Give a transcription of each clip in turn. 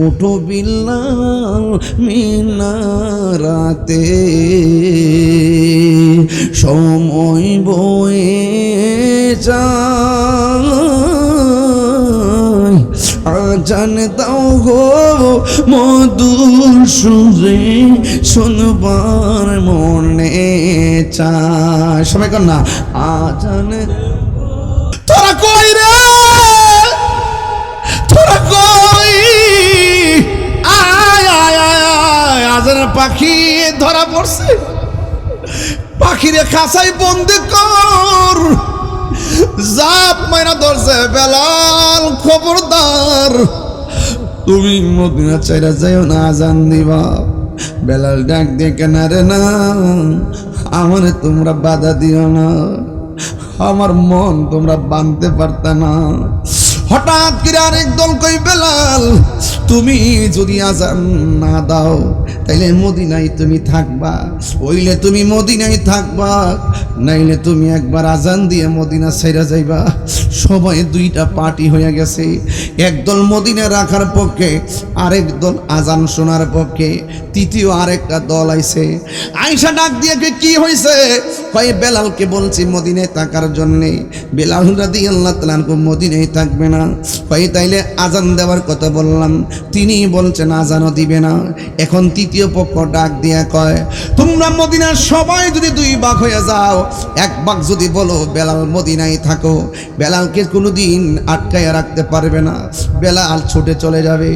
ওঠো বিল্লাল মিনারাতে, সময় বয়ে যায়, আজান দাও গো মধুর সুরে, শুনবার মনে চায়। সবাই কর না, আজান। তোরা কই রে, তোরা কই? আয় আয় আয় আয়, আজানের পাখি ধরা পড়ছে, পাখিরে খাঁচাই বন্দি কর। জাপ মাইনা ধরছে বেলাল, খবরদার তুমি মদিনা চাইরা যাইও না, আজান দিবা। বেলাল ডাক দিয়ে কেনারে না, আমারে তোমরা বাধা দিও না, আমার মন তোমরা বাঁধতে পারতা না। হঠাৎ করে আরেক দল কই বেলাল, তুমি যদি আজান না দাও তাইলে মদিনায় তুমি থাকবা, ওইলে তুমি মদিনায় থাকবা, নাইলে তুমি একবার আজান দিয়ে মদিনা ছেড়ে যাইবা। সবাই দুইটা পার্টি হয়ে গেছে, একদল মদিনা রাখার পক্ষে, আরেক দল আজান শোনার পক্ষে, তৃতীয় আরেকটা দল আইছে। আয়েশা ডাক দিয়ে কি হয়েছে? কয় বেলালকে বলছি মদিনায় থাকার জন্যে। বেলাল রাদিয়াল্লাহু তাআলা মদিনায় থাকবে না। কয় তাইলে আজান দেওয়ার কথা বললাম, তিনি বলছেন আজানও দিবে না। এখন তৃতীয় পক্ষ ডাক দিয়া কয়, তোমরা মদিনার সবাই যদি দুই ভাগ হয়ে যাও, এক ভাগ যদি বলো বেলাল মদিনায় থাকো, বেলালকে কোনোদিন আটকাইয়া রাখতে পারবে না, বেলাল ছুটে চলে যাবে।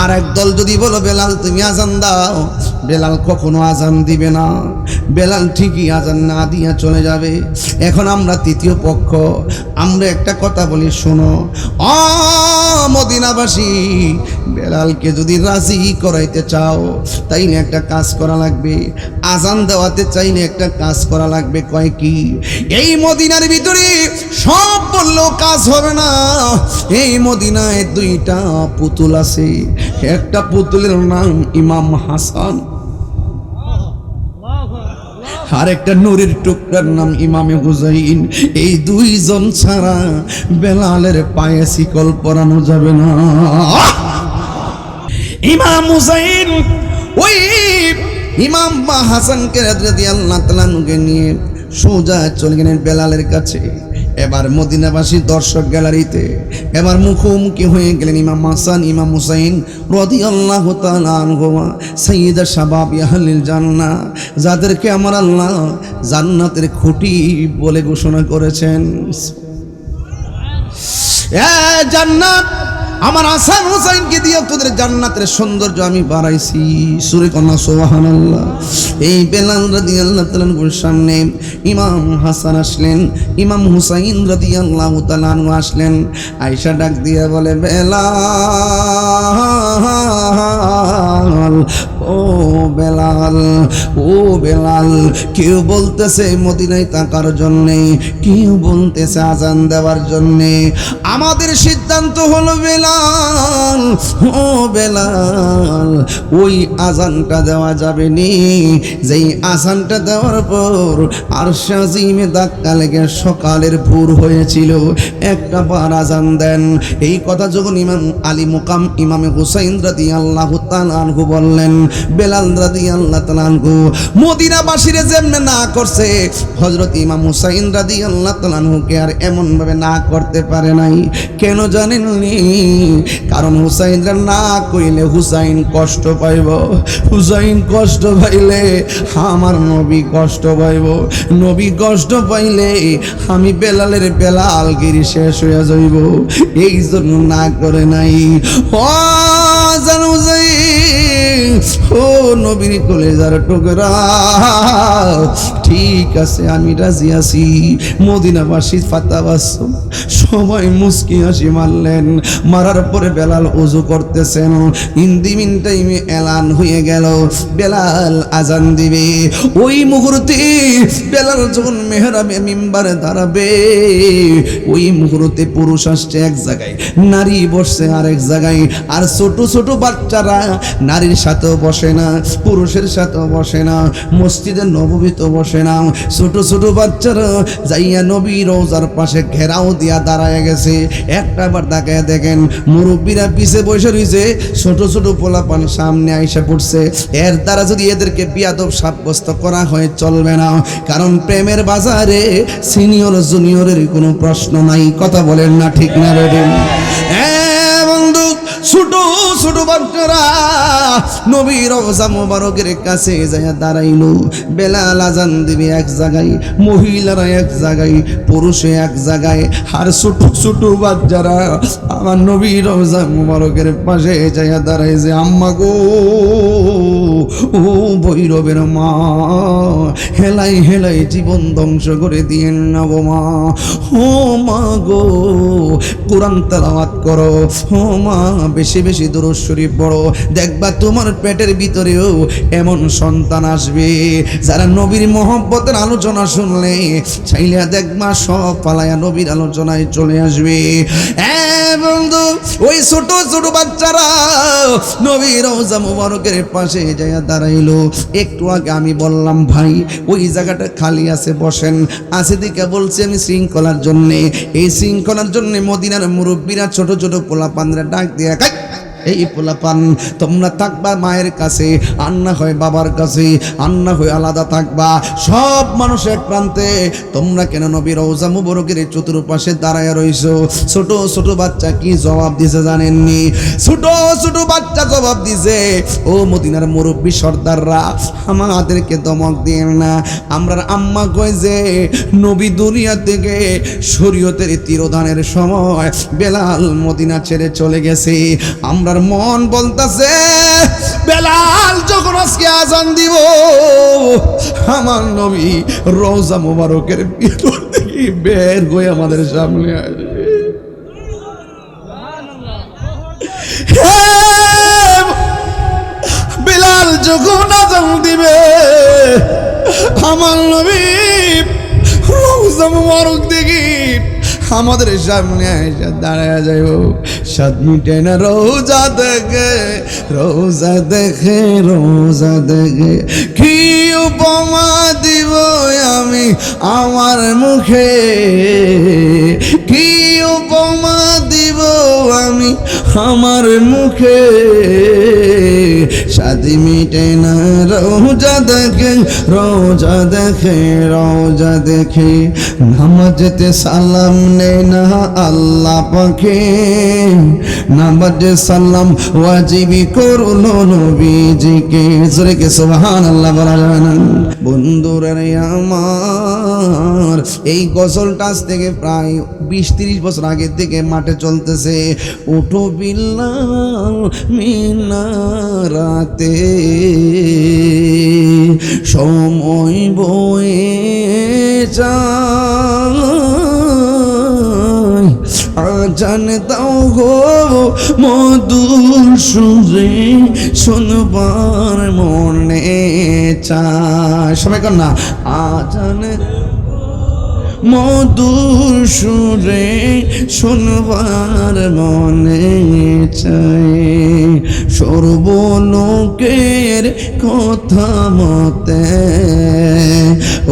আর এক দল যদি বলো বেলাল তুমি আজান দাও, বেলাল কখনো আজান দিবে না, বেলাল ঠিকই আজান না দিয়া চলে যাবে। এখন আমরা তৃতীয় পক্ষ, আমরা একটা কথা বলি শোনো, মদিনাবাসী, বেলালকে যদি রাজি করাইতে চাও তাইলে একটা কাজ করা লাগবে, আজান দেওয়াতে চাইলে একটা কাজ করা লাগবে। কয় কি? এই মদিনার ভিতরে সব বললেও কাজ হবে না, এই মদিনায় দুইটা পুতুল আছে, একটা পুতুলের নাম ইমাম হাসান, আর একটা নূরের টুকরার নাম ইমামে হুসাইন। এই দুইজন ছাড়া বেলালের পায়ে শিকল পরানো যাবে না। ইমাম হুসাইন ওই ইমাম হাসানকে রাদিয়াল্লাহু তাআলা নিয়ে সোজা চলে গেলেন বেলালের কাছে। এবার মদিনাবাসী দর্শক গ্যালারিতে এবার মুখোমুখি হয়ে গেলেন ইমাম হাসান ইমাম হুসাইন রাদিয়াল্লাহু তাআলা আনহুমা, সাইয়্যিদা শাবাবি আহলিল জান্নাহ, যাদেরকে আমার আল্লাহ জান্নাতের খুঁটি বলে ঘোষণা করেছেন। জান্নাত আমার হাসান হুসাইনকে দিয়ে তোদের জান্নাতের সৌন্দর্য আমি বাড়াইছি। সুরে কন্যা সুবহানাল্লাহ। এই বেলাল রাদিয়াল্লাহু তাআলার সামনে ইমাম হাসান আসলেন, ইমাম হুসাইন রাদিয়াল্লাহু তাআলা আসলেন। আয়েশা ডাক দিয়ে বলে, বেলাল, ও বেলাল, ও বেলাল, কেউ বলতেছে মদিনায় থাকার জন্যে, কেউ বলতেছে আজান দেওয়ার জন্যে। আমাদের সিদ্ধান্ত হলো বেলাল, ও বেলাল, ওই আজানটা দেওয়া যাবে নি যেই আজানটা দেওয়ার পর আরশে আজিমে ধাক্কা লেগে সকালের ভোর হয়েছিল, একটা বার আজান দেন। এই কথা যখন ইমাম আলী মুকাম ইমামে হুসাইন রাদিয়াল্লাহু তাআলা আনহু বললেন, বেলাল রাদিয়াল্লাহু তাআলা আনহু মদিনাবাসীরে যেমনে না করছে, হযরত ইমাম হুসাইন রাদিয়াল্লাহু তাআলা আনহুকে আর এমন ভাবে না করতে পারে নাই। কেন জানেননি? কারণ হুসাইনরা না কইলে হুসাইন কষ্ট পাইব, হুসাইন কষ্ট পাইলে আমার নবী কষ্ট পাইব, নবী কষ্ট পাইলে আমি বেলালের বেলালগিরি শেষ হয়ে যাইব। এই জন্য না করে নাই। ও জানো যাই, ও নবীর কলেজার টুকরা, ঠিক আছে আমি রাজি আছি। মদিনাবাসী ফাতাবাস সবাই মুস্কি হাসি মারলেন। মারার পরে বেলাল ওযু করতেছেন, ইন্দিমিন টাইমে এলান হয়ে গেল বেলাল আজান দিবে। ওই মুহূর্তে বেলাল যখন মেহরাবে মিম্বারে দাঁড়াবে, ওই মুহূর্তে পুরুষ আসছে এক জায়গায়, নারী বসছে আরেক জায়গায়, আর ছোট ছোট বাচ্চারা নারীর সাথেও বসে না, পুরুষের সাথেও বসে না, মসজিদের নববীতেও বসে না। ছোট ছোট বাচ্চারা যাইয়া নবী রওজার পাশে ঘেরাও দিয়া দাঁড়ায় গেছে। একটা বার তাকায় দেখেন মুরব্বীরা পিছে বসে রয়েছে, ছোট ছোট পোলাপান সামনে আইসা পড়ছে। এর দ্বারা যদি এদেরকে বিয়াদব সাব্যস্ত করা হয় চলবে না, কারণ প্রেমের বাজারে সিনিয়র জুনিয়রের কোনো প্রশ্ন নাই। কথা বলেন না ঠিক না রে? বন্ধু, ছোট ছোট বাচ্চারা নবী রওজা মোবারকের কাছে যায় দাঁড়াইলো। বেলাল আজান দিবে এক জায়গায়, মহিলারা এক জায়গায়, পুরুষে এক জায়গায়, আর ছোট ছোট বাচ্চারা আমার নবী রওজা মোবারকের পাশে যায় দাঁড়াইছে। আম্মা গো, ও ভৈরবের মা, হেলাই হেলাই জীবন ধ্বংস করে দিয়েন না গো মা। ও মা গো, কোরআন তেলাওয়াত করো। ও মা, বেশি বেশি দুরূদ শরীফ পড়ো। দেখবা তোমার পেটের ভিতরেও এমন সন্তান আসবে যারা নবীর মহব্বতের আলোচনা শুনলে চাইলে দেখবা সব পালায়া নবীর আলোচনায় চলে আসবে। বন্ধু, ওই ছোট ছোট বাচ্চারা নবী রওজা মুবারকের পাশে যায় দাঁড়াইলো। একটু আগে আমি বললাম ভাই ওই জায়গাটা খালি আছে, বসেন। আছে দিকে বলছি আমি শৃঙ্খলার জন্যে, এই শৃঙ্খলার জন্যে মদিনার মুরব্বীরা ছোট ছোট পোলাপানরা ডাক দিয়ে, এই পোলাপান তোমরা থাকবা মায়ের কাছে, আর না হয় বাবার কাছে, আর না হয় আলাদা থাকবা। সব মানুষ এক প্রান্তে, তোমরা কেন নবী রওজা মুবারকের চতুর্পাশে দাঁড়ায় রইছো? ছোট ছোট বাচ্চা কি জবাব দিছে জানেননি? ছোট ছোট বাচ্চা জবাব দিছে, ও মদিনার মুরব্বী সর্দাররা, আমাদেরকে দমক দিয়ে না। আমরা আম্মা কয় যে নবী দুনিয়া থেকে শরীয়তের তিরোধানের সময় বেলাল মদিনা ছেড়ে চলে গেছে। আমরা মন বলতেছে বেলাল যখন আজকে আজান দিব, আমার নবী রওজা মুবারকের ভিতর থেকে বের হয়ে আমাদের সামনে আসবে। বেলাল যখন আজান দিবে, আমার নবী রওজা মুবারক দেখি আমাদের সামনে এসে দাঁড়ায় যাইব। সাত মিটে না রোজা দেখে, রোজা দেখে, রোজা দেখে, কি উপমা দিব আমি আমার মুখে, কি উপমা দিব আমি আমার মুখে। সাদি মিটে না রোজা দেখে, রোজা দেখে, রোজা দেখে, নামাজেতে সালাম নেই না আল্লাহ পাকে, নামাজে সালাম ওয়াজিবি করলো নবীজিকে। জোরে কে সুবহানাল্লাহ বলা যায় না? বন্ধুরা আমার, এই গজলটা আজ থেকে প্রায় 20-30 বছর আগে থেকে মাঠে চলতেছে। উঠো বিল্লাল মিনারাতে, সময় বয়ে যায়, আজান দাও গো মধুর সুরে, শুনবার মনে চায়। সবাই কর না, আজান মধুর সুরে, শুনবার মনে চায়। সর্বলোকের কথা মতে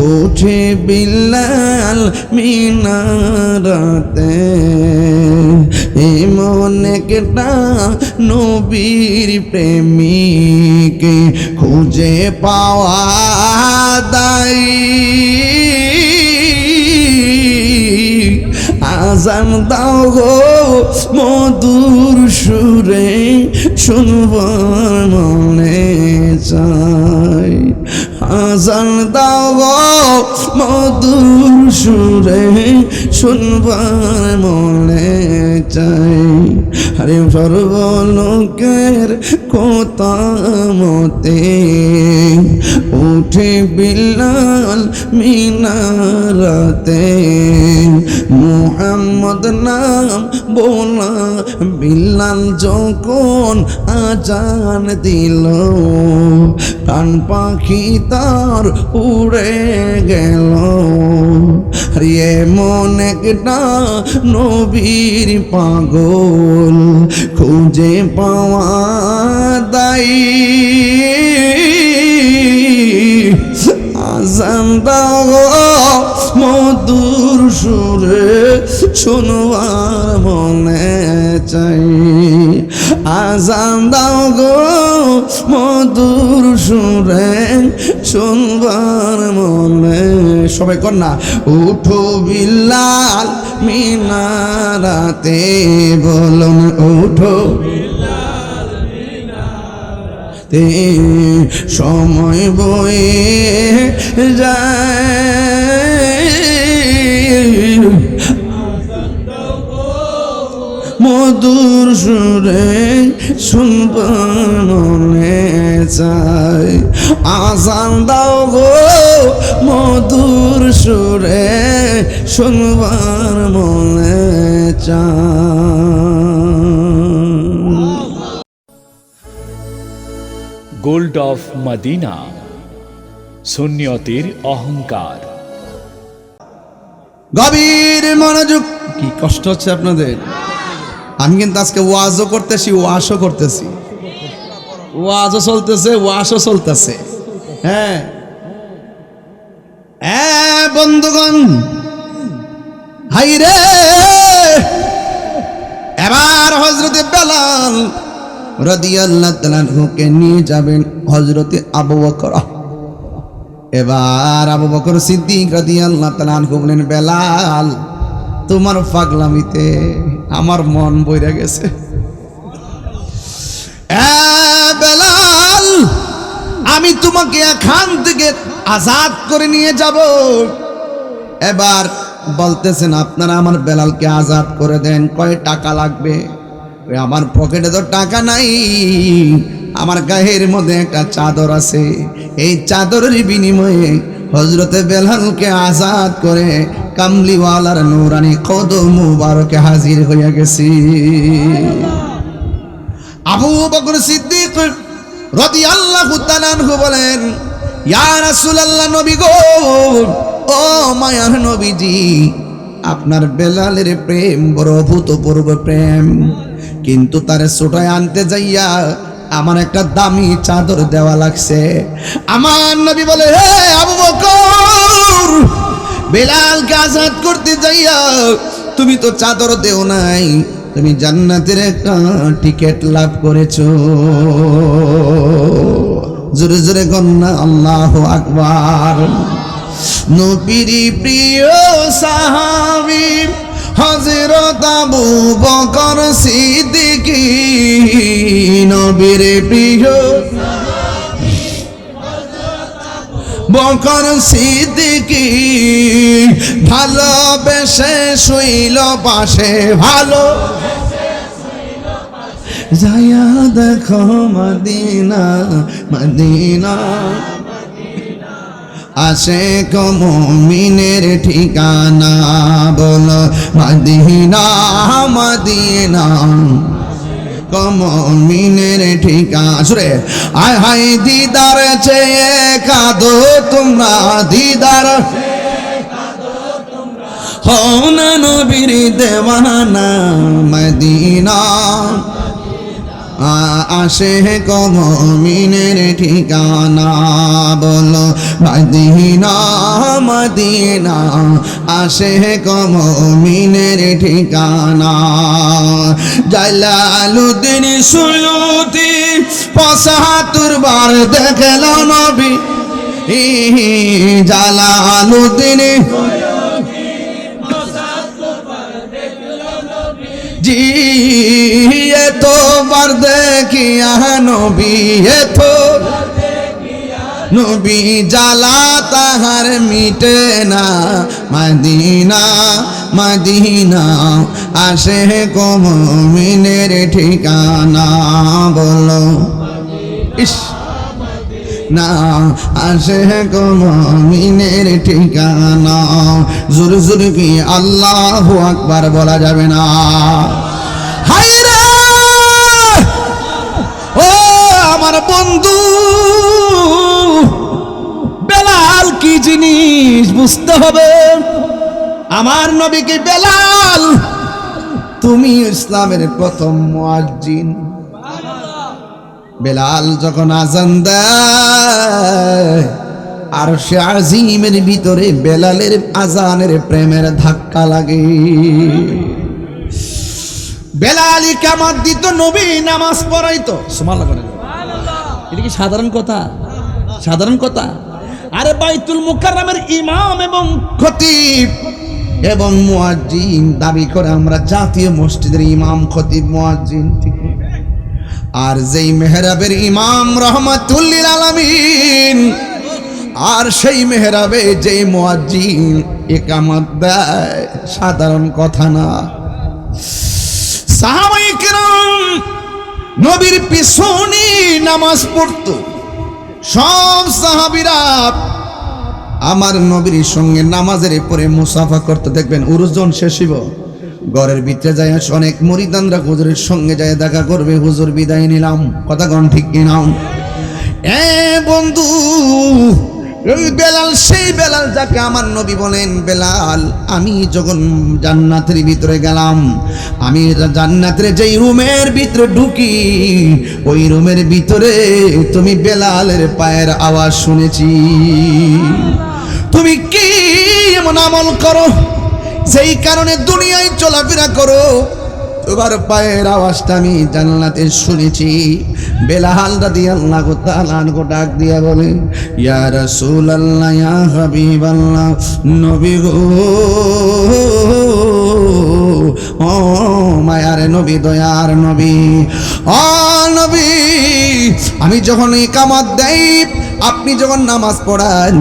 উঠে বিল্লাল মিনারাতে, এমন একটা নবীর প্রেমিক খুঁজে পাওয়া দায়। আজান দাও গো মধুর সুরে, শুনবার মনে চাই। আজান দাও গো মধুর সুরে, শুনবার মনে চাই। আরে সর্বলোকের কথা মতে উঠে বিল্লাল মিনারাতে, মুহাম্মদ নাম বলা বিল্লাল যখন আজান দিল, প্রাণ পাখি তার উড়ে গেল। রে মন একটা নবীর পাগল খুঁজে পাওয়া দায়ী। শুনবার মনে চাই। আজান দাও গো মধুর সুরে শুনবার মনে। সবাই কর না, উঠো বিল্লাল মিনারাতে, বলুন উঠো তে সময় বয়ে যায়, মধুর সুরে শুনবার মনে চাই। আজান দাও গো মধুর সুরে শুনবার মনে চাই। গোল্ড অফ মদিনা, সুন্নিয়তের অহংকার। গভীর মনোযোগ। কি কষ্ট হচ্ছে আপনাদের? আমি কিন্তু আজকে ওয়াজও করতেছি, ওয়াশও করতেছি, ওয়াজও চলতেছে, ওয়াশও চলতেছে। হ্যাঁ হ্যাঁ বন্ধুগণ, হাই রে, এবার হযরতে বেলাল রাদিয়াল্লাহু তাআলা আনহুকে নিয়ে যাবেন হযরতে আবু বকর। এবার আবু বকর সিদ্দিক রাদিয়াল্লাহু তাআলা আনহু বলেন, বেলাল তোমার পাগলামিতে আমার মন বইরা গেছে। বেলাল, আমি তোমাকে এখান থেকে আজাদ করে নিয়ে যাব। এবার বলতেছেন আপনারা আমার বেলালকে আজাদ করে দেন, কয় টাকা লাগবে? আমার পকেটে তো টাকা নাই, আমার গায়ের মধ্যে একটা চাদর আছে, এই চাদরের বিনিময়ে হযরতে বেলালকে আজাদ করে কামলিওয়ালার নূরানি কদম মুবারকে হাজির হইয়া গেছি। আবু বকর সিদ্দিক রাদিয়াল্লাহু তাআলা আনহু বলেন, ইয়া রাসূলুল্লাহ, নবী গো, ও মায়ার নবীজি, আপনার বেলালের প্রেম বড় অভূতপূর্ব প্রেম, কিন্তু তারে ছোটায় আনতে যাইয়া আমার একটা দামি চাদর দেওয়া লাগছে। আমার নবী বলে, হে আবু বকর, বেলালকে আজাদ করতে যাইয়া তুমি তো চাদর দেও নাই, তুমি জান্নাতের একটা টিকিট লাভ করেছো। জোরে জোরে গন্না আল্লাহু আকবার। নবীর প্রিয় সাহাবী হযরত আবু বকর সিদ্দিক, নবীর প্রিয় বকর সিদ্দিক, ভালোবেসে শুইল পাশে, ভালো যায়া দেখো মদিনা মদিনা, আশিক মুমিনের ঠিকানা, বলো মদিনা মদিনা, মুমিনের ঠিকানা। সুরে আয় হায় দিদার চেয়ে কাঁদো তোমরা, দিদার হও না নবীর দেওয়ানা, মদিনা আশিক মুমিনের ঠিকানা, বলো মদিনা মদিনা, আশিক মুমিনের ঠিকানা। জালালউদ্দিন সুয়ুতি ৭৫ বার দেখল নবী, জালালউদ্দিন জি এতো বার দেখিয়া নবী, এতো নবী জালা তাহার মিটে না, মদিনা মদিনা আশিক মুমিনের ঠিকানা, বলো ইস না আশিক মুমিনের ঠিকানা। জোর জোর কি আল্লাহু আকবার বলা যাবে না? হায় রে, ও আমার বন্ধু, বেলাল কি জিনিস বুঝতে হবে। আমার নবীকে বেলাল, তুমি ইসলামের প্রথম মুয়াজ্জিন। বেলাল যখন আজান দেয় আর সে আজিমের ভিতরে বেলালের আজানের প্রেমের ধাক্কা লাগে। বেলালি কামাত দিত, নবী নামাজ পড়াইতো। সুবহানাল্লাহ। এটা কি সাধারণ কথা? সাধারণ কথা? আরে বাইতুল মুকাররমের ইমাম এবং খতিব এবং মুয়াজ্জিন দাবি করে আমরা জাতীয় মসজিদের ইমাম, খতিব, মুয়াজ্জিন, ঠিক না? আর যেই মেহরাবের ইমাম রহমাতুল লিল আলামিন, আর সেই মেহরাবে যেই মুয়াজ্জিন ইকামত দেয়, সাধারণ কথা না। সাহাবায়ে কেরাম নবীর পিছনে নামাজ পড়তো। সব সাহাবীরা আমার নবীর সঙ্গে নামাজের পরে মুসাফা করতে। দেখবেন উরুজন শেষ হইব, ঘরের ভিতরে যায় অনেক মুরিদানরা হুজুরের সঙ্গে যায় দেখা করবে, হুজুর বিদায় নিলাম, কথা কোন ঠিক কিনা? বন্ধু, এই বেলাল সেই বেলাল যাকে আমার নবী বলেন, বেলাল আমি যখন জান্নাতের ভিতরে গেলাম, আমি জান্নাতের যেই রুমের ভিতরে ঢুকি, ওই রুমের ভিতরে তুমি বেলালের পায়ের আওয়াজ শুনেছি। তুমি কি এমন আমল করো যেই কারণে দুনিয়ায় চলাফেরা করো, তোমার পায়ের আওয়াজটা আমি জান্নাতে শুনেছি। বেলাল রাদিয়াল্লাহু তাআলা আনহু ডাক দিয়া বলে, ইয়া রাসূলুল্লাহ, ইয়া হাবিবাল্লাহ, নবী গো, ও মায়ার নবী, দয়ার নবী, ও নবী, আমি যখন ইকামত দেই, আপনি যখন নামাজ পড়ান,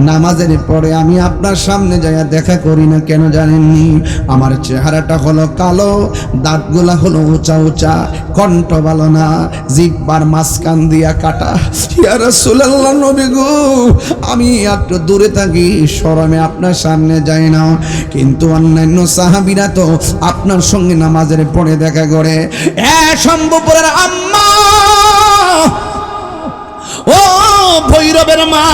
নামাজের পরে আমি আপনার সামনে যাইয়া দেখা করি না, কেন জানেননি? আমার চেহারাটা হলো কালো, দাঁতগুলা হলো উঁচা উঁচা, কণ্ঠ ভালো না, জিহ্বার মাঝখান দিয়া কাটা। ইয়া রাসূলুল্লাহ, নবী গো, আমি একটু দূরে থাকি, শরমে আপনার সামনে যাই না, কিন্তু অন্যান্য সাহাবীরা তো আপনার সঙ্গে নামাজের পরে দেখা করে। সম্ভবপুরের আম্মা, ও ভৈরবের মা,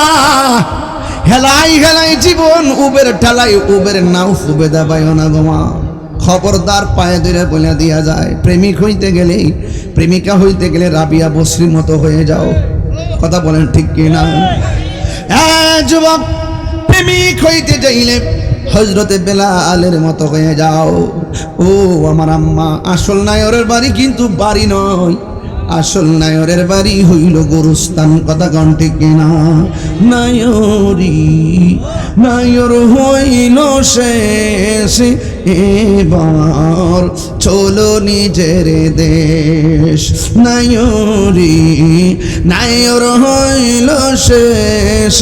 হেলাই হেলাই জীবন উবের ঠেলাই, উবের নাও ফুবে দাবাইও না গো মা, খবরদার পায়ে ধরে বলে দিয়া যায়, প্রেমিক হইতে গেলে, প্রেমিকা হইতে গেলে রাবিয়া বসরির মতো হয়ে যাও, কথা বলেন ঠিক কিনা? যুবক, প্রেমিক হইতে যাইলে হযরতে বেলালের মতো হয়ে যাও। ও আমার আম্মা, আসল নায়রের বাড়ি কিন্তু বাড়ি নয়, আসল নায়রের বাড়ি হইল গোরস্থান, কথা কোন ঠিক কিনা? নায়রি নায়র হইল শেষ, এবার চলো নিজের দেশ। নায়রি নায়র হইল শেষ,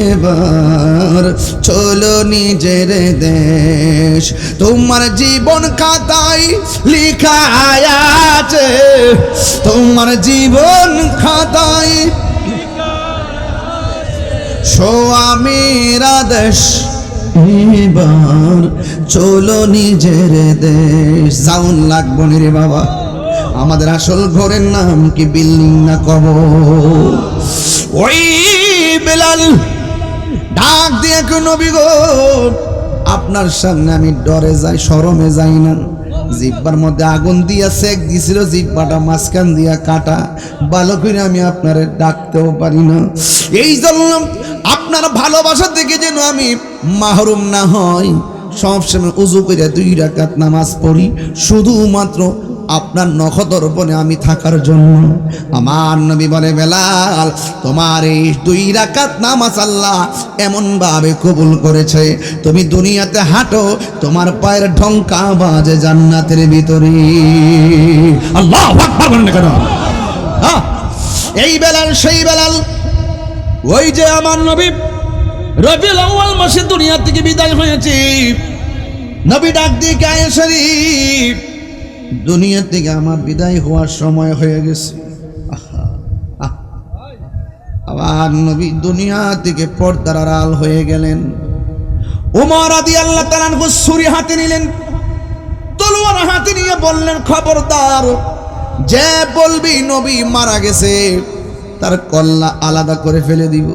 এবার চলো নিজের দেশ। তোমার জীবন খাতায় লিখা আছে, তোমার জীবন খাতায় স্বামীর আদেশ, এবার চলো নিজের দেশ। যাউন লাগবো রে বাবা, আমাদের আসল ঘরের নাম কি বিল্ডিং না কবর? ওই বেলাল ডাক দিয়ে নবী গো, আপনার সামনে আমি ডরে যাই, শরমে যাই না। জিহ্বার মধ্যে আগুন দিয়া সেক দিছিল, জিহ্বাটা মাঝখান দিয়া কাটা, ভালো করে আমি আপনারে ডাকতেও পারি না। এই জন্য আপনার ভালোবাসা থেকে যেন আমি মাহরুম না হই, সবসময় উজু করে 2 রাকাত নামাজ পড়ি, শুধুমাত্র আপনার নখদর্পণে আমি থাকার জন্য। আমার নবী বলে, বেলাল, তোমার এই 2 রাকাত নামাজ আল্লাহ এমন ভাবে কবুল করেছে, তুমি দুনিয়াতে হাঁটো, তোমার পায়ের ঢঙ্কা বাজে জান্নাতের ভিতরে। আল্লাহু আকবার বলেন না কেন? এই বেলাল সেই বেলাল, ওই যে আমার নবী রবিউল আউয়াল মাসে দুনিয়া থেকে বিদায় হয়েছে, নবী ডাক দিয়ে গায়ে শরীফ, দুনিয়া থেকে আমার বিদায় হওয়ার সময় হয়ে গেছে। আবার নবী দুনিয়া থেকে পর্দার আড়াল হয়ে গেলেন। ওমর রাদিয়াল্লাহু তাআলা আনহু ছুরি হাতে নিলেন, তলোয়ার হাতে নিয়ে বললেন, খবরদার, যে বলবি নবী মারা গেছে তার কল্লা আলাদা করে ফেলে দিব।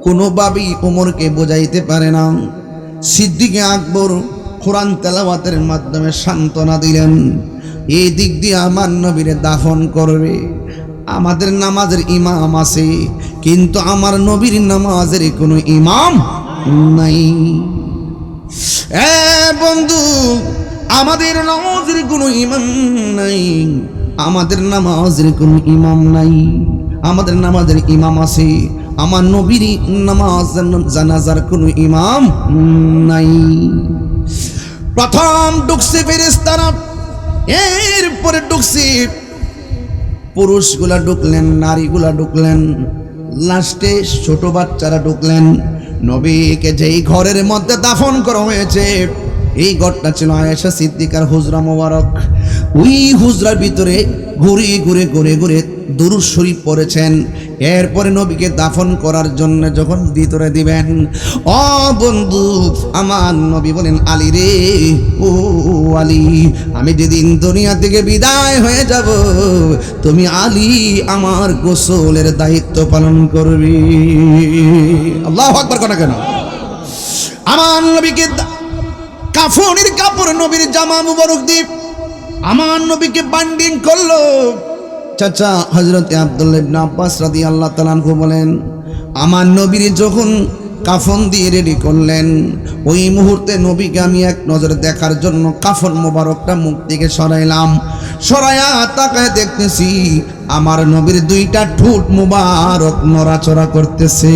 কোনোভাবেই ওমরকে বোঝাইতে পারে না। সিদ্দিকে আকবর কোরআন তেলাওয়াতের মাধ্যমে সান্ত্বনা দিলেন, এই দিক দিয়ে আমার নবীরে দাফন করবে, আমাদের নামাজের ইমাম আছে, কিন্তু আমার নবীর নামাজের কোনো ইমাম নাই। বন্ধু, আমাদের নামাজের কোনো ইমাম নাই, আমাদের নামাজের কোনো ইমাম নাই। আমাদের নামাজের ইমাম আছে, আমার নবীর নামাজ জানাজার কোনো ইমাম নাই। প্রথম ঢুকছে ফেরেশতারা, এরপরে ঢুকছে পুরুষগুলা ঢুকলেন, নারীগুলা ঢুকলেন, লাস্টে ছোট বাচ্চারা ঢুকলেন। নবীকে যেই ঘরের মধ্যে দাফন করা হয়েছে, এই ঘরটা ছিল আয়েশা সিদ্দিকার হুজরা মোবারক। ওই হুজরার ভিতরে ঘুরে ঘুরে ঘুরে ঘুরে দুরূদ শরীফ পড়েছেন। এরপরে নবীকে দাফন করার জন্য যখন ভিতরে দিবেন, ও বন্ধু, আমার নবী বলেন, আলী রে, ও আলী, আমি যেদিন দুনিয়া থেকে বিদায় হয়ে যাব, তুমি আলী আমার গোসলের দায়িত্ব পালন করবি। আল্লাহু আকবার কোনা কেন? আমার নবীকে কাফনের কাপড়, নবীর জামা মুবারক দিয়ে আমার নবীকে বান্ডিং করলো। চাচা হযরত আব্দুল্লাহ ইবনে আব্বাস রাদিয়াল্লাহু তাআলা আনহু বলেন, আমার নবীর যখন কাফন দিয়ে রেডি করলেন, ওই মুহূর্তে নবীকে আমি এক নজর দেখার জন্য কাফন মোবারকটা মুখ থেকে সরাইলাম। সরাইয়া তাকায় দেখতেছি আমার নবীর দুইটা ঠোঁট মুবারক নড়াচড়া করতেছে।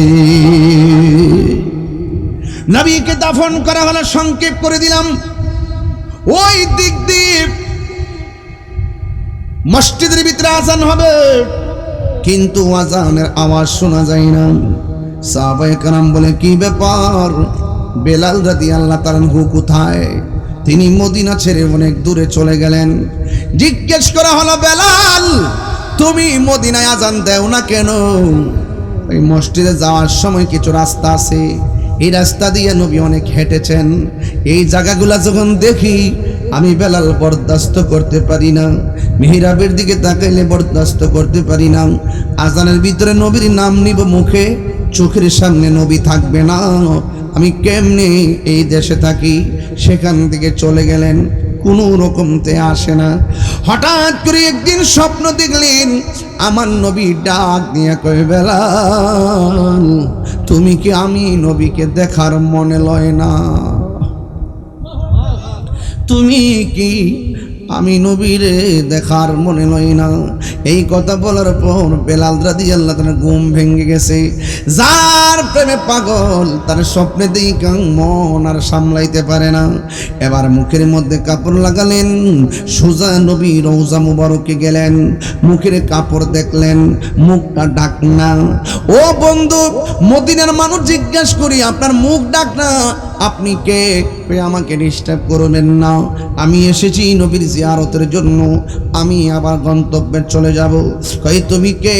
নবীকে দাফন করা হলো, সংক্ষেপ করে দিলাম। ওই দিক দিয়ে মসজিদের ভিতরে আজান হবে, কিন্তু আজানের আওয়াজ শোনা যায় না। সাহাবায়ে কেরাম বলে, কি ব্যাপার, বেলাল রাদিয়াল্লাহু তাআলা কোথায়? তিনি মদিনা ছেড়ে অনেক দূরে চলে গেলেন। জিজ্ঞেস করা হলো, বেলাল, তুমি মদিনায় আজান দেও না কেন? ওই মসজিদে যাওয়ার সময় কিছু রাস্তা আছে, এই রাস্তা দিয়ে নবী অনেক হেঁটেছেন। এই জায়গাগুলা যখন দেখি আমি বেলাল বরদাস্ত করতে পারি না, মিহরাবের দিকে তাকাইলে বরদাস্ত করতে পারি না। আজানের ভিতরে নবীর নাম নিব মুখে, চোখের সামনে নবী থাকবে না, আমি কেমনে এই দেশে থাকি? সেখান থেকে চলে গেলেন, কোনো রকমতে আসে না। হঠাৎ করে একদিন স্বপ্ন দেখলেন, আমার নবী ডাক দিয়ে কয়, বেলাল, তুমি কি আমি নবীকে দেখার মনে লয় না? তুমি কি আমি নবীরে দেখার মনে লয় না? এই কথা বলার পর বেলাল রাদিয়াল্লাহু তাআলা ঘুম ভেঙে গেছে। যার প্রেমে পাগল, তার স্বপ্নে দেখা মন আর সামলাইতে পারে না। এবার মুখের মধ্যে কাপড় লাগালেন, সোজা নবী রওজা মুবারকে গেলেন, মুখের কাপড় দেখলেন, মুখটা ঢাক না। ও বন্ধু, মদিনার মানুষ জিজ্ঞেস করি, আপনার মুখ ঢাক না, আপনি কে? আমাকে ডিস্টার্ব করবেন না, আমি এসেছি নবীর জিয়ারতের জন্য, আমি আবার গন্তব্যে চলে যাব। কই, তুমি কে?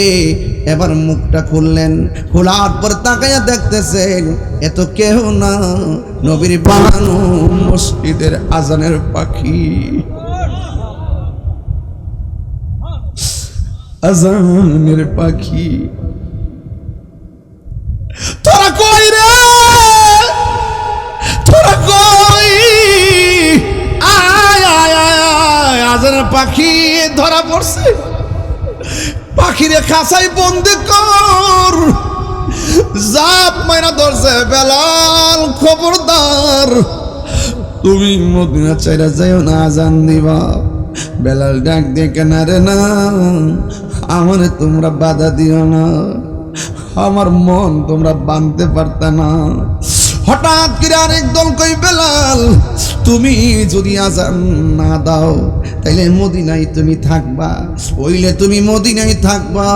এবার মুখটা খুললেন, খোলার পর তাকাইয়া দেখতেছেন এত কেউ না, নবীর বানানো মসজিদের আজানের পাখি। আজানের পাখি, তোরা কই রে? তোরা কই? আয় আয় আয়, আজানের পাখি ধরা পড়ছে। পাখিরে খাঁচাই বন্দি কর, জাপ মাইরা ধরছে বেলাল, খবরদার তুমি মদিনা চাইরা যাইও না, আজান দিবা। বেলাল ডাক দিয়ে, কেনারে না, আমারে তোমরা বাধা দিও না, আমার মন তোমরা বাঁধতে পারতা না। হঠাৎ করে আরেক দল কই, বেলাল, তুমি যদি আজান না দাও তাইলে মদিনায় তুমি থাকবা, ওইলে তুমি মদিনায় থাকবা,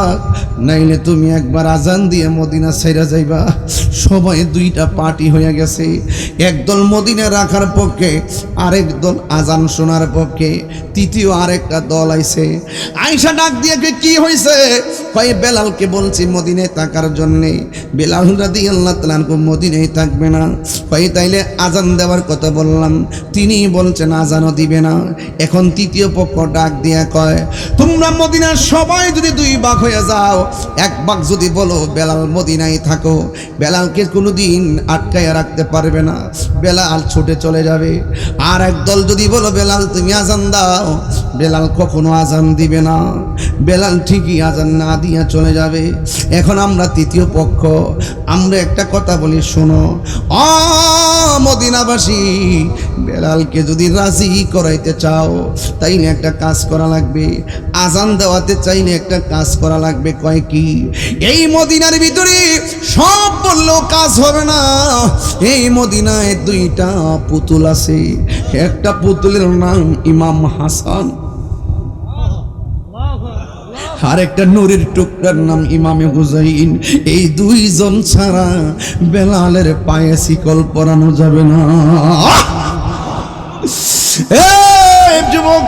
নাইলে তুমি একবার আজান দিয়ে মদিনা ছেড়ে যাইবা। সবাই দুইটা পার্টি হয়ে গেছে, একদল মদিনা রাখার পক্ষে, আরেক দল আজান শোনার পক্ষে, তৃতীয় আরেকটা দল আইছে। আয়েশা ডাক দিয়ে, কি হয়েছে? কয়, বেলালকে বলছি মদিনায় থাকার জন্যে। বেলাল রাদিয়াল্লাহু তাআলা মদিনায় থাকবে না। কয়, তাইলে আজান দেওয়ার কথা বললাম, তিনি বলছেন আজানও দিবে না। এখন তৃতীয় পক্ষ ডাক দিয়ে কয়, তোমরা মদিনার সবাই যদি দুই ভাগ হয়ে যাও, এক ভাগ যদি বলো বেলাল মদিনায় থাকো, বেলালকে কোনোদিন আটকায় রাখতে পারবে না, বেলাল ছুটে চলে যাবে। আর একদল যদি বলো বেলাল তুমি আজান দাও, বেলাল কখনো আজান দিবে না, বেলাল ঠিকই আজান না দিয়া চলে যাবে। এখন আমরা তৃতীয় পক্ষ, আমরা একটা কথা বলি শোনো, মদিনাবাসী, বেলালকে যদি রাজি করাইতে চাও তাইলে একটা কাজ করা লাগবে, আজান দেওয়াতে চাইলে একটা কাজ করা লাগবে। কয় কি? এই মদিনার ভিতরে সব বললেও কাজ হবে না। এই মদিনায় দুইটা পুতুল আছে, একটা পুতুলের নাম ইমাম হাসান, আর একটা নূরের টুকরার নাম ইমামে হুসাইন। এই দুইজন ছাড়া বেলালের পায়ে শিকল পরানো যাবে না। যুবক,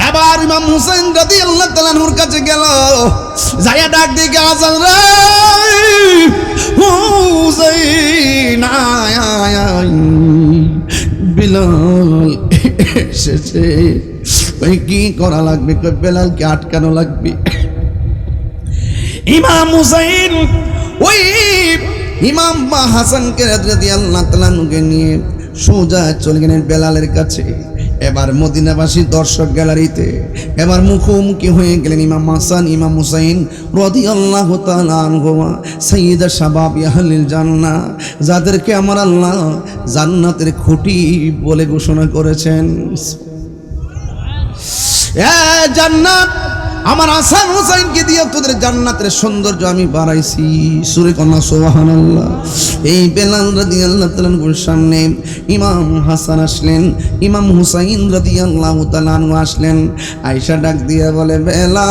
এবার ইমাম হুসাইন রাদিয়াল্লাহু তাআলা নূর কাছে গেল, যাইয়া ডাক দিকে আজান রে হুসাইন আয় আয় আয়, বিলাল এসেছে। কি করা লাগবে? বেলালকে আটকানো লাগবে। ইমাম হুসাইন ওই ইমাম হাসানকে রাদিয়াল্লাহু তাআলা নিয়ে সোজা চলে গেলেন বেলালের কাছে। এবার মদিনাবাসী দর্শক গ্যালারিতে এবার মুখোমুখি হয়ে গেলেন ইমাম হাসান ইমাম হুসাইন রাদিয়াল্লাহু তাআলা আনহুমা, সাইয়্যিদা শাবাবি আহলিল জান্নাহ, যাদেরকে আমার আল্লাহ জান্নাতের খুঁটি বলে ঘোষণা করেছেন। জান্নাত আমার হাসান হুসাইনকে দিয়ে তোদের জান্নাতের সৌন্দর্য আমি বাড়াইছি। সুরে কন্যা সুবহানাল্লাহ। এই বেলাল রাদিয়াল্লাহু তাআলা আনহুর সামনে ইমাম হাসান আসলেন, ইমাম হুসাইন রাদিয়াল্লাহু তাআলা আনহু আসলেন। আয়েশা ডাক দিয়ে বলে, বেলাল,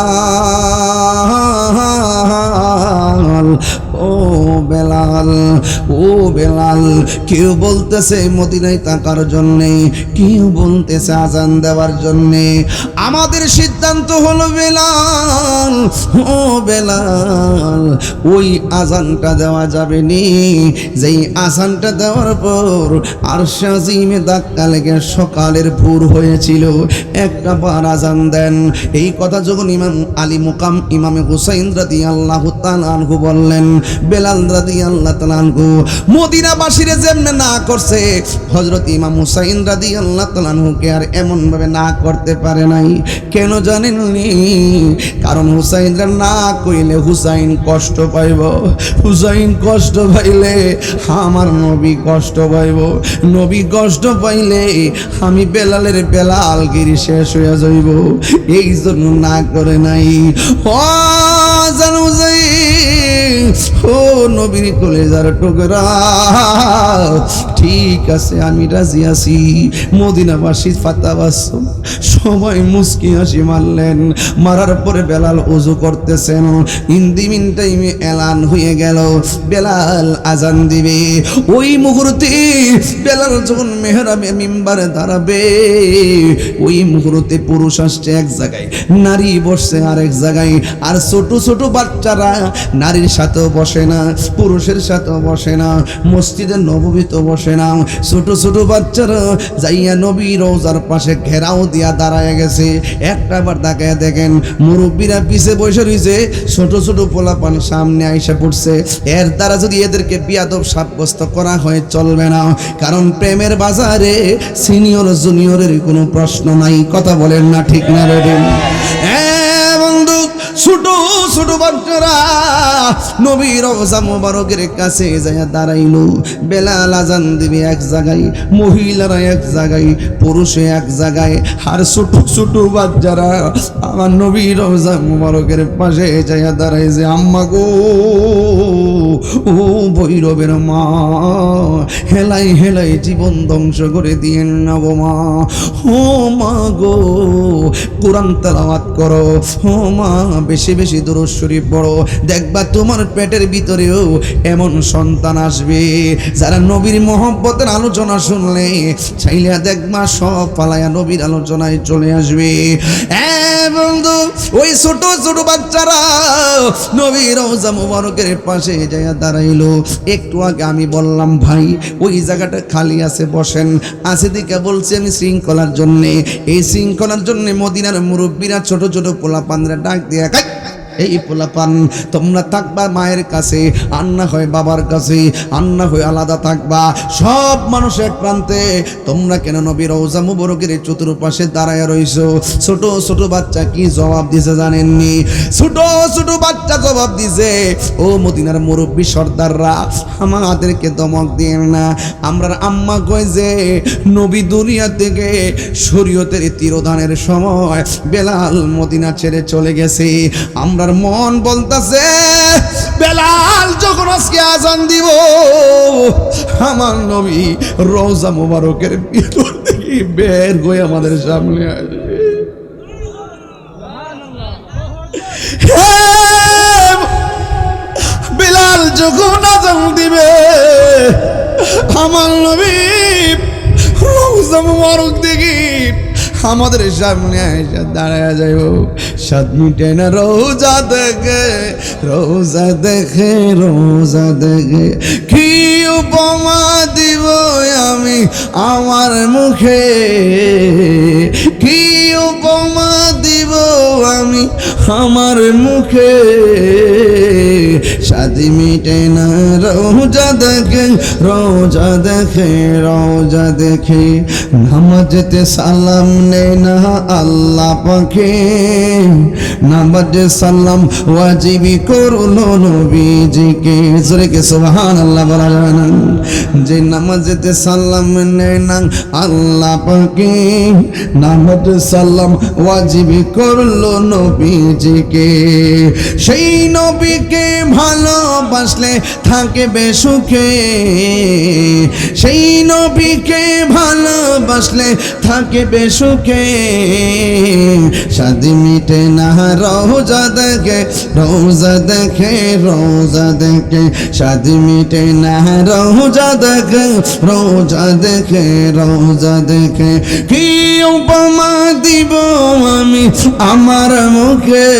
ও বেলাল, ও বেলাল, কেউ বলতেছে মদিনায় থাকার জন্যে, কেউ বলতেছে আজান দেওয়ার জন্যে। আমাদের সিদ্ধান্ত হলো বেলাল, ও বেলাল, ওই আজানটা দেওয়া যাবে নি যেই আজানটা দেওয়ার পর আরশে আজিমে ধাক্কা লেগে সকালের ভোর হয়েছিল। একটা বার আজান দেন। এই কথা যখন ইমাম আলী মুকাম ইমামে হুসাইন রাদিয়াল্লাহু তাআলা আনহু বললেন, বেলাল রাদিয়াল্লাহু তাআলা আনহু মদিনাবাসীরে যেমনে না করছে, হযরত ইমাম হুসাইন রাদিয়াল্লাহু তাআলা আনহুকে আর এমন ভাবে না করতে পারে নাই। কেন জানেননি? কারণ হুসাইনরা না কইলে হুসাইন কষ্ট পাইব, হুসাইন কষ্ট পাইলে আমার নবী কষ্ট পাইব, নবী কষ্ট পাইলে আমি বেলালের বেলালগিরি শেষ হয়ে যাইব। এই জন্য না করে নাই। ও জানো যাই, ও নবীর কলেজার টুকরা, ঠিক আছে আমি রাজি আছি। মদিনাবাসী ফাতাবাস সবাই মুস্কি হাসি মারলেন। মারার পরে বেলাল ওযু করতেছেন। ইন দি মিন টাইমে এলান হয়ে গেল বেলাল আজান দিবে। ওই মুহূর্তে বেলাল যখন মেহরাবে মিম্বারে দাঁড়াবে, ওই মুহূর্তে পুরুষ আসছে এক জায়গায়, নারী বসছে আরেক জায়গায়। আর ছোট ছোট বাচ্চারা নারীর সাথেও বসে না, পুরুষের সাথেও বসে না, মসজিদে নববীতে বসে না। ছোট ছোট বাচ্চারা যাইয়া নবী রওজার পাশে ঘেরাও দিয়া দাঁড়ায় গেছে। একটা বার তাকায় দেখেন মুরব্বীরা পিছে বসে রয়েছে, ছোট ছোট পোলাপান সামনে আইসা পড়ছে। এর দ্বারা যদি এদেরকে বিয়াদব সাব্যস্ত করা হয় চলবে না, কারণ প্রেমের বাজারে সিনিয়র জুনিয়রের কোনো প্রশ্ন নাই। কথা বলেন না ঠিক না রে বন্ধু? ছোট ছোট বাচ্চারা নবী রওজা মুবারকের কাছে যায় দাঁড়াইলো। বেলাল আজান দিবে এক জায়গায়, মহিলারা এক জায়গায়, পুরুষে এক জায়গায়, আর ছোট ছোট বাচ্চারা আমার নবী রওজা মুবারকের পাশে যায় দাঁড়াইছে। আম্মা গো, ও ভৈরবের মা, হেলাই হেলাই জীবন ধ্বংস করে দিয়েন না গো মা। ও মা গো, কোরআন তেলাওয়াত করো। ও মা, বেশি বেশি দুরূদ শরীফ পড়ো। দেখবা তোমার পেটের ভিতরেও এমন সন্তান আসবে যারা নবীর মহব্বতের আলোচনা শুনলে চাইলে দেখবা সব পালায়া নবীর আলোচনায় চলে আসবে। বন্ধু, ওই ছোট ছোট বাচ্চারা নবীর রওজা মুবারকের পাশে যায় দাঁড়াইলো। একটু আগে আমি বললাম ভাই ওই জায়গাটা খালি আছে, বসেন। আছে দিকে বলছি আমি শৃঙ্খলার জন্যে। এই শৃঙ্খলার জন্যে মদিনার মুরব্বীরা ছোট ছোট পোলাপানরা ডাক দিয়ে এই পোলাপান তোমরা থাকবা মায়ের কাছে, আর না হয় বাবার কাছে, আর না হয় আলাদা থাকবা। সব মানুষ এক প্রান্তে, তোমরা কেন নবী রওজা মুবারকের চতুর্পাশে দাঁড়ায় রইছো? ছোট ছোট বাচ্চা কি জবাব দিছে জানেননি? ছোট ছোট বাচ্চা জবাব দিছে, ও মদিনার মুরব্বী সর্দাররা, আমাদেরকে দমক দিয়েন না। আমরার আম্মা কয় যে নবী দুনিয়া থেকে শরীয়তের তিরোধানের সময় বেলাল মদিনা ছেড়ে চলে গেছে। আমরার মন বলতাছে বেলাল যখন আজকে আজান দিব, আমার নবী রওজা মুবারকের ভিতর থেকে বের হয়ে আমাদের সামনে আসবে। বেলাল যখন আজান দিবে, আমার নবী রওজা মুবারক দেখি আমাদের সামনে এসে দাঁড়ায় যাইব। সাত মিনিটে না রোজা দেখে, রোজা দেখে, রোজা দেখে কি উপমা দিব আমি আমার মুখে, কি উপমা দিব আমি আমার মুখে। সাত মিনিটে না রোজা দেখে, রোজা দেখে, রোজা দেখে নামাজেতে সালাম নেই না আল্লাহ পাকে, নামাজে সালাম ওয়াজিবি করলো নবীজিকে। জোরে কে সুবহানাল্লাহ বলা যাবে না? যে নামাজেতে সালাম নেই না আল্লাহ পাকে, নামাজে সালাম ওয়াজিবি করলো নবীজিকে। সেই নবীকে ভালোবাসলে থাকবে সুখে, সেই নবীকে ভালোবাসলে থাকবে সুখে। শাদি মিটে না রোজা দেখে, রোজা দেখে, রোজা দেখে শাদি মিটে না রোজা দেখে, রোজা দেখে, রোজা দেখে কি উপমা দিব আমি আমার মুখে।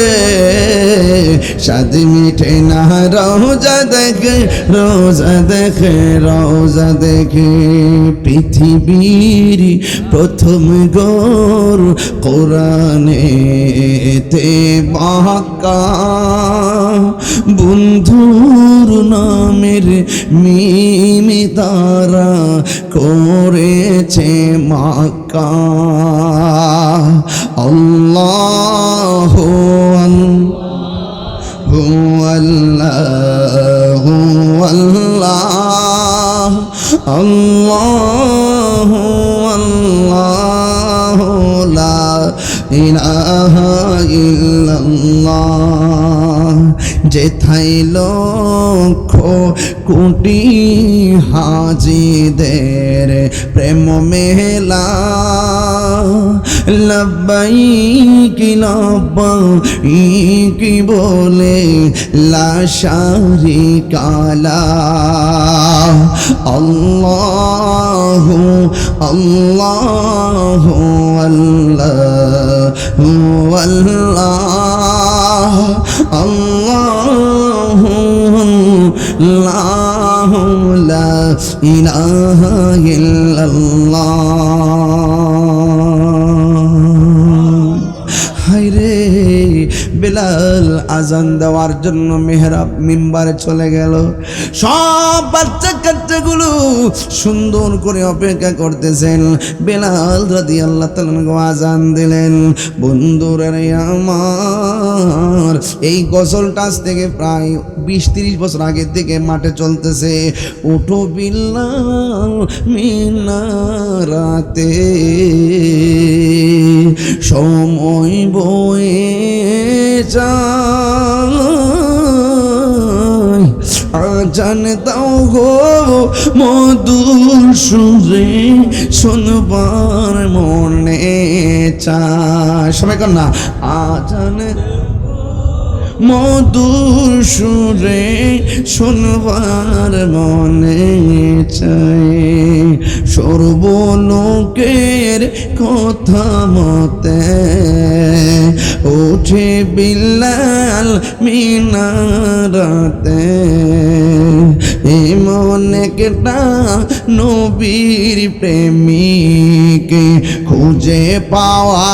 শাদি মিটে না রোজা দেখে, রোজা দেখে, রোজা দেখে। পৃথিবীর প্রথম গোর কোরআনেতে বাঁকা, বন্ধুর নামের মিমি তারা করেছে মাক্কা। আল্লাহ আল্লাহ আল্লাহ আল্লাহ আল্লাহ লা ইলাহা ইল্লাল্লাহ। যেথায় লক্ষ কোটি হাজিদের প্রেম মেলা, লব্বাইকি লব্বাইকি বলে লা শারিকা লাহ। আল্লাহু আল্লাহু আল্লাহু আল্লাহ আল্লাহু আল্লাহু লা ইলাহা ইল্লাল্লাহ। হায়রে বেলাল আজান দেওয়ার জন্য মেহরাব মিম্বারে চলে গেল। সব বাচ্চা কাচ্চাগুলো সুন্দর করে অপেক্ষা করতেছেন। বেলাল রাদিয়াল্লাহু তাআলা আজান দিলেন। বন্ধুরা আমার, এই গজলটা আজ থেকে প্রায় 20-30 বছর আগে থেকে মাঠে চলতেছে। উঠো বিল্লাল মিনারাতে, সময় বয়ে যায়, আজান দাও গো মধুর সুরে, শুনবার মনে চায়। সবাই কর না, আজান মধুর সুরে শুনবার মনে চায়। সর্বলোকের কথা মতে ওঠে বিল্লাল মিনারাতে। এমন একটা নবীর প্রেমিকে খুঁজে পাওয়া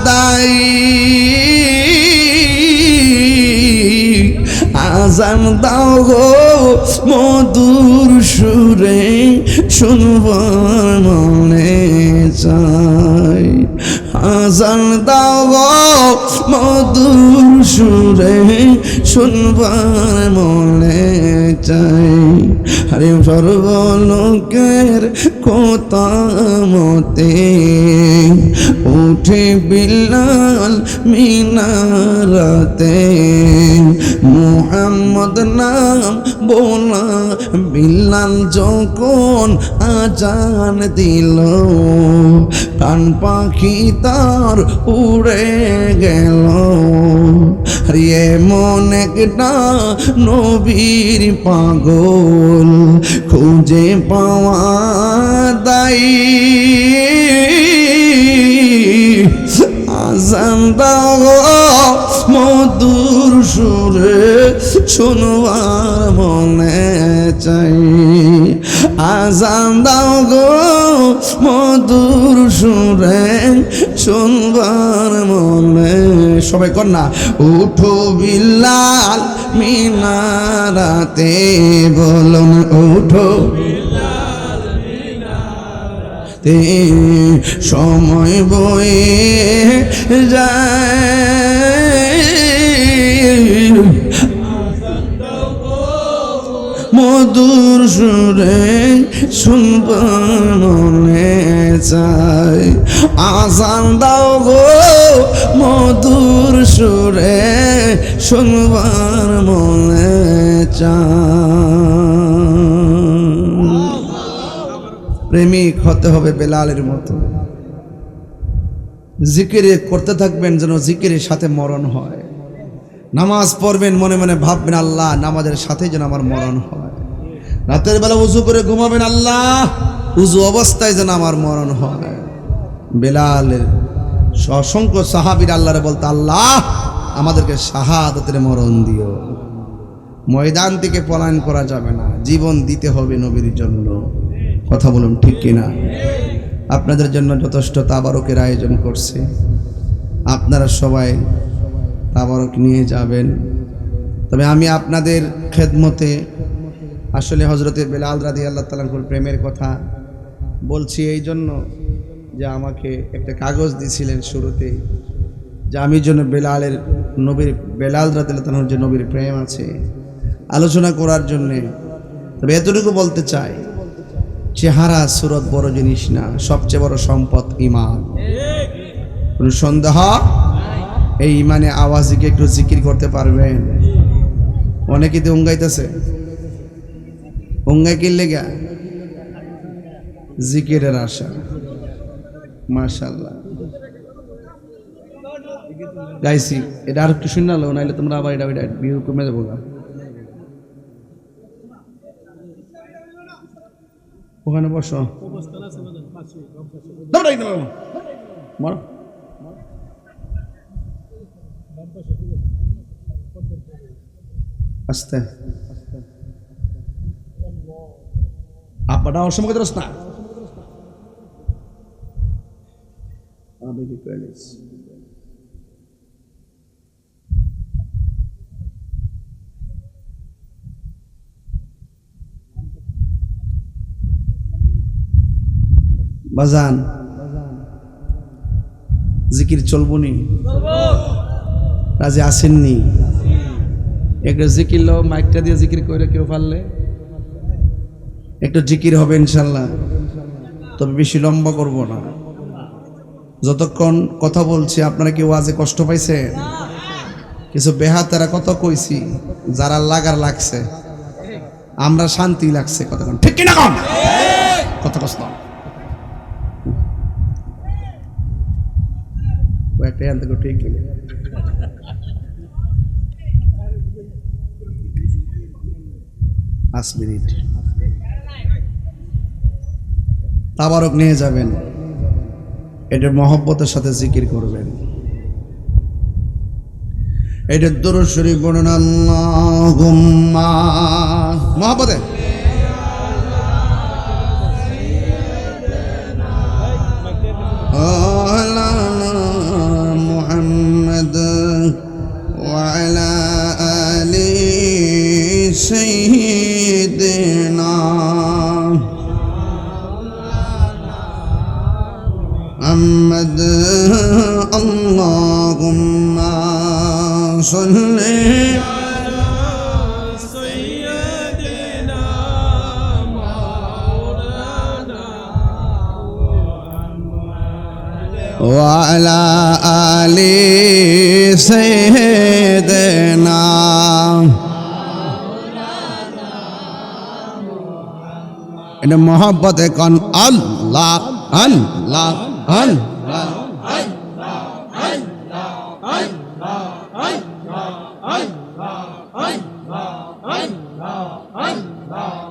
দায়, আজান দাও গো মধুর সুরে শুনবার মনে চাই আজান দাও গো মধুর সুরে শুনবার মনে চাই আরে সর্বলোকের কথা মতে উঠে বিলাল মিনারাতে মুহাম্মদ নাম বলা বিলাল যখন আজান দিল প্রাণ পাখি তার উড়ে গেল রে মন একটা নবীর পাগল খুঁজে পাওয়া দায়ী আজান দাও মধুর সুরে শুনবার মনে চাই আজান দাও গো মধুর সুরে শুনবার মনে সবাই কর না উঠো বিলাল মিনারাতে বলুন উঠো সময় বয়ে যায় মধুর সুরে শুনবার মনে চাই আজান দাও গো মধুর সুরে শুনবার মনে চাই প্রেমিক হতে হবে বেলালের মতো জিকিরে করতে থাকবেন যেন জিকিরের সাথে মরণ হয় নামাজ পড়বেন মনে মনে ভাববেন আল্লাহ নামাজের সাথে যেন আমার মরণ হয় রাতের বেলা উজু করে ঘুমাবেন আল্লাহ উজু অবস্থায় যেন আমার মরণ হয় বেলালের অসংখ্য সাহাবীর আল্লাহরে বলতে আল্লাহ আমাদেরকে শাহাদাতের মরণ দিও ময়দান থেকে পলায়ন করা যাবে না জীবন দিতে হবে নবীর জন্য কথা বলুন ঠিক কিনা আপনাদের জন্য যথেষ্ট তাবারকের আয়োজন করছে আপনারা সবাই তাবারক নিয়ে যাবেন তবে আমি আপনাদের খেদমতে আসলে হযরতে বেলাল রাদিয়াল্লাহু তাআলা আনহুর প্রেমের কথা বলছি এই জন্য যে আমাকে একটা কাগজ দিয়েছিলেন শুরুতে যে আমি যেন বেলালের নবীর বেলাল রাদিয়াল্লাহু তাআলার যে নবীর প্রেম আছে আলোচনা করার জন্যে তবে এতটুকু বলতে চাই চেহারা সুরত বড় জিনিস না সবচেয়ে বড় সম্পদ ঈমান কোনো সন্দেহ এই ঈমানে আওয়াজকে একটু জিকির করতে পারবেন অনেকে তো উঙ্গাইতেছে উঙ্গাই কি লেগা জিকিরের আশা মাশাআল্লাহ গাইছি এটা আর একটু শুনালো নাইলে তোমরা আবার এটা ভিউ কমে যাবো না ওখানে বসো আস্তে আপাটা অসময় দোস না বাজান জিকির চলবো নি রাজি আসেননি একটা জিকির লো মাইকটা দিয়ে জিকির করে কেউ পারলে একটু জিকির হবে ইনশাল্লাহ তবে বেশি লম্বা করব না যতক্ষণ কথা বলছি আপনারা কি ওয়াজে কষ্ট পাইছে কিছু বেহাতেরা কত কইছি যারা লাগার লাগছে আমরা শান্তি লাগছে কতক্ষণ ঠিক কিনা কম কত কষ্ট একটা আনতে ঠিক কিনা 5 মিনিট তাবারক নিয়ে যাবেন এটা মহব্বতের সাথে জিকির করবেন এটা দরুদ শরীফ পড়ুন আল্লাহুম্মা মহব্বতে আলা মুহাম্মদ ওয়া আলা আলিহি সাল্লি وعلى آل سيدنا এটা মোহাব্বতে কন আল্লাহ আল্লাহ আল্লাহ Allah